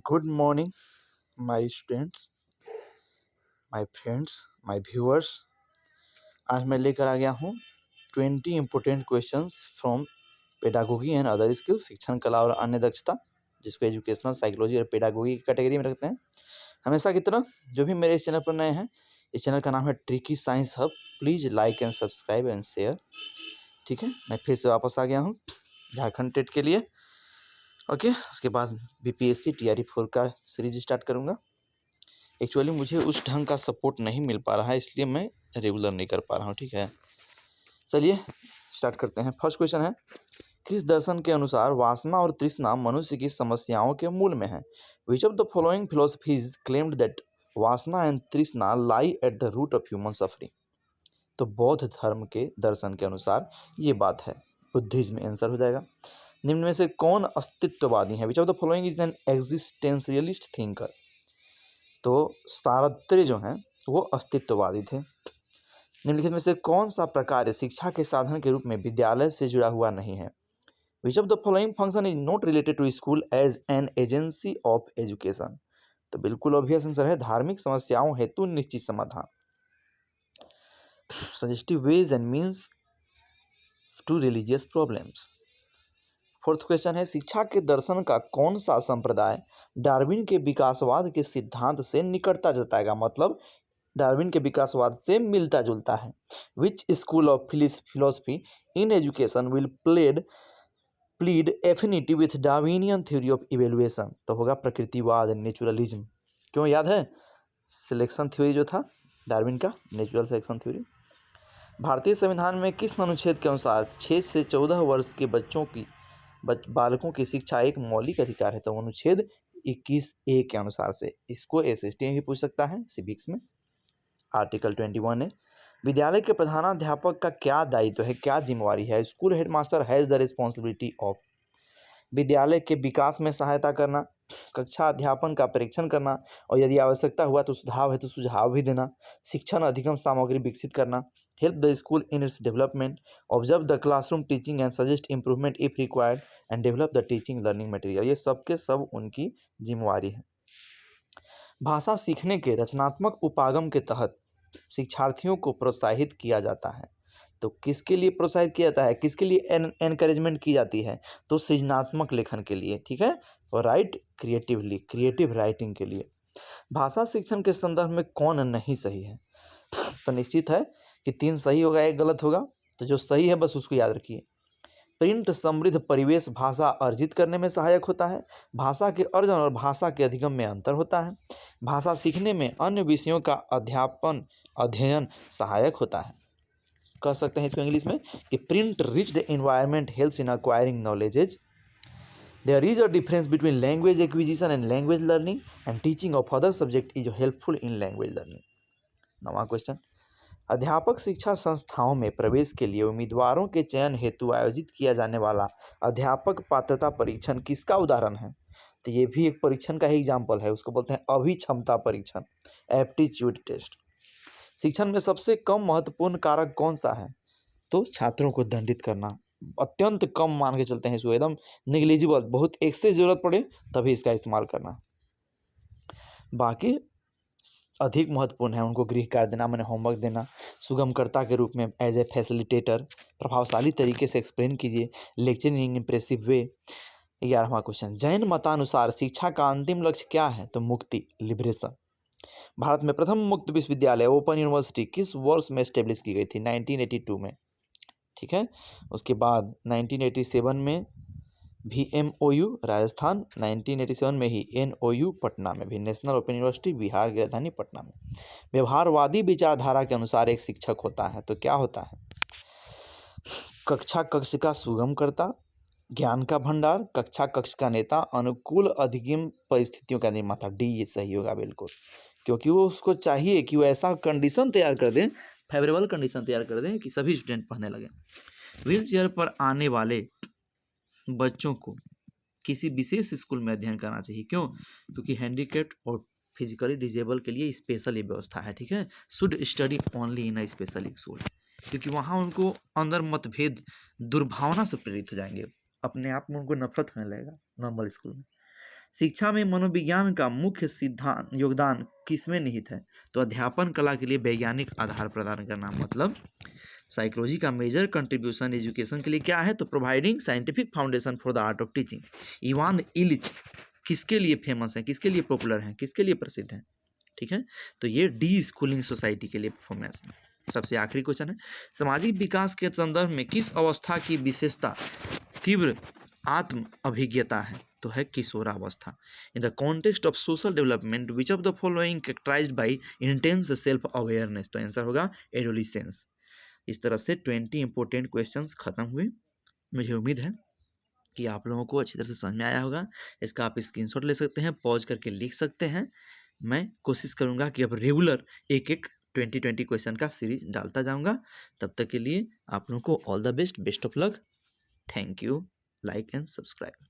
Good morning my students, my friends, my viewers. आज मैं लेकर आ गया हूँ 20 important questions from pedagogy and other skills, शिक्षण कला और अन्य दक्षता, जिसको एजुकेशनल साइकोलॉजी और पेडागोगी की कैटेगरी में रखते हैं। हमेशा की तरह जो भी मेरे इस चैनल पर नए हैं, इस चैनल का नाम है tricky science hub. Please like and subscribe and share. ठीक है, मैं फिर से वापस आ गया हूँ झारखंड टेट के लिए। ओके, उसके बाद BPSC TRE 4 का सीरीज स्टार्ट करूँगा। एक्चुअली मुझे उस ढंग का सपोर्ट नहीं मिल पा रहा है, इसलिए मैं रेगुलर नहीं कर पा रहा हूँ। ठीक है, चलिए स्टार्ट करते हैं। फर्स्ट क्वेश्चन है, किस दर्शन के अनुसार वासना और तृष्णा मनुष्य की समस्याओं के मूल में है? Which of the following philosophies claimed that vasana and trishna lie at the root of human suffering? तो बौद्ध धर्म के दर्शन के अनुसार ये बात है, बुद्धिज्म आंसर हो जाएगा। निम्न में से कौन अस्तित्ववादी है? Which of the following is an existentialist thinker? तो सारत्री जो हैं वो अस्तित्ववादी थे। निम्नलिखित में से कौन सा प्रकार शिक्षा के साधन के रूप में विद्यालय से जुड़ा हुआ नहीं है? Which of the following function is not related to school as an agency of education? तो बिल्कुल ऑब्वियस आंसर है धार्मिक समस्याओं हेतु निश्चित समाधान, suggestive ways and means to religious problems. Fourth question है, शिक्षा के दर्शन का कौन सा संप्रदाय डार्विन के विकासवाद के सिद्धांत से निकटता जताएगा? मतलब डार्विन के विकासवाद से मिलता जुलता है। Which school of philosophy in education will plead affinity with Darwinian theory of evaluation? तो होगा प्रकृतिवाद, नेचुरलिज्म। क्यों याद है? सिलेक्शन थ्योरी जो था डार्विन का, नेचुरल सिलेक्शन थ्योरी। भारतीय संविधान में किस अनुच्छेद के अनुसार 6 से 14 वर्ष के बच्चों की बालकों की शिक्षा एक मौलिक अधिकार है? तो अनुच्छेद 21A के अनुसार से। इसको SST में भी पूछ सकता है, सिविक्स में। आर्टिकल 21 है, विद्यालय के प्रधानाध्यापक का क्या दायित्व है, क्या जिम्मेवारी है? School headmaster has the responsibility of विद्यालय के विकास में सहायता करना, कक्षा अध्यापन का परीक्षण करना, और यदि आवश्यकता हुआ तो सुझाव है तो सुझाव भी देना, शिक्षण अधिगम सामग्री विकसित करना, help the school in its development, observe the classroom teaching and suggest improvement if required, and develop the teaching learning material. ये सब के सब उनकी जिम्मेवारी है। भाषा सीखने के रचनात्मक उपागम के तहत शिक्षार्थियों को प्रोत्साहित किया जाता है। तो किसके लिए प्रोत्साहित किया जाता है, किसके लिए एनकरेजमेंट की जाती है? तो सृजनात्मक लेखन के लिए। ठीक है, और राइट क्रिएटिवली, क्रिएटिव राइटिंग के लिए। भाषा शिक्षण के संदर्भ में कौन नहीं सही है? तो निश्चित है कि 3 सही होगा, 1 गलत होगा। तो जो सही है बस उसको याद रखिए। प्रिंट समृद्ध परिवेश भाषा अर्जित करने में सहायक होता है। भाषा के अर्जन और भाषा के अधिगम में अंतर होता है। भाषा सीखने में अन्य विषयों का अध्ययन सहायक होता है। कह सकते हैं इसको इंग्लिश में कि print rich environment helps in acquiring knowledges. There is a difference between language acquisition and language learning, and teaching of other subject is helpful in language learning. नवा क्वेश्चन, अध्यापक शिक्षा संस्थाओं में प्रवेश के लिए उम्मीदवारों के चयन हेतु आयोजित किया जाने वाला अध्यापक पात्रता परीक्षण किसका उदाहरण है? तो ये भी एक परीक्षण का ही एग्जाम्पल है, उसको बोलते हैं अभिक्षमता परीक्षण, एप्टीट्यूड टेस्ट। शिक्षण में सबसे कम महत्वपूर्ण कारक कौन सा है? तो छात्रों को दंडित करना, अत्यंत कम मान के चलते हैं इसको, एकदम निग्लिजिबल, बहुत एक्सेस जरूरत पड़े तभी इसका इस्तेमाल करना। बाकी अधिक महत्वपूर्ण है उनको गृह कार्य देना, मैंने होमवर्क देना, सुगमकर्ता के रूप में एज ए फैसिलिटेटर, प्रभावशाली तरीके से एक्सप्लेन कीजिए, लेक्चरिंग इन इम्प्रेसिव वे। 11वां क्वेश्चन, जैन मतानुसार शिक्षा का अंतिम लक्ष्य क्या है? तो मुक्ति, लिबरेशन। भारत में प्रथम मुक्त विश्वविद्यालय ओपन यूनिवर्सिटी किस वर्ष में एस्टेब्लिश की गई थी? 1982 में। ठीक है, उसके बाद 1987 में भी MOU राजस्थान, 1987 में ही NOU पटना में भी, नेशनल ओपन यूनिवर्सिटी बिहार की राजधानी पटना में। व्यवहारवादी विचारधारा के अनुसार एक शिक्षक होता है, तो क्या होता है? कक्षा कक्ष का सुगमकर्ता, ज्ञान का भंडार, कक्षा कक्ष का नेता, अनुकूल अधिगम परिस्थितियों का निर्माता। डी ये सही होगा बिल्कुल, क्योंकि वो उसको चाहिए कि वो ऐसा कंडीशन तैयार कर दें, फेवरेबल कंडीशन तैयार कर दें कि सभी स्टूडेंट पढ़ने लगें। व्हील चेयर पर आने वाले बच्चों को किसी विशेष स्कूल में अध्ययन करना चाहिए। क्यों? क्योंकि हैंडीकैप्ड और फिजिकली डिजेबल के लिए स्पेशल ये व्यवस्था है। ठीक है, should study only in a special school, क्योंकि वहाँ उनको अंदर मतभेद, दुर्भावना से प्रेरित हो जाएंगे, अपने आप में उनको नफरत होने लगेगा नॉर्मल स्कूल में। शिक्षा में मनोविज्ञान का मुख्य सिद्धांत योगदान किसमें निहित है? तो अध्यापन कला के लिए वैज्ञानिक आधार प्रदान करना, मतलब साइकोलॉजी का मेजर कंट्रीब्यूशन एजुकेशन के लिए क्या है? तो providing scientific foundation for the art of teaching. Ivan Ilyich किसके लिए फेमस है, किसके लिए पॉपुलर है, किसके लिए प्रसिद्ध है? ठीक है, तो ये डी स्कूलिंग सोसाइटी के लिए परफॉर्मेंस है। सबसे आखिरी क्वेश्चन है, सामाजिक विकास के संदर्भ में किस अवस्था की विशेषता तीव्र आत्म अभिज्ञता है? तो है किशोरावस्था। In the context of social development which of the following characterized by intense self awareness? तो आंसर होगा एडोलिसेंस। इस तरह से 20 इंपॉर्टेंट क्वेश्चंस खत्म हुए। मुझे उम्मीद है कि आप लोगों को अच्छी तरह से समझ में आया होगा। इसका आप स्क्रीनशॉट ले सकते हैं, पॉज करके लिख सकते हैं। मैं कोशिश करूंगा कि अब रेगुलर एक एक 20 क्वेश्चन का सीरीज डालता जाऊंगा। तब तक के लिए आप लोगों को all the best, best of luck. Thank you. Like and subscribe.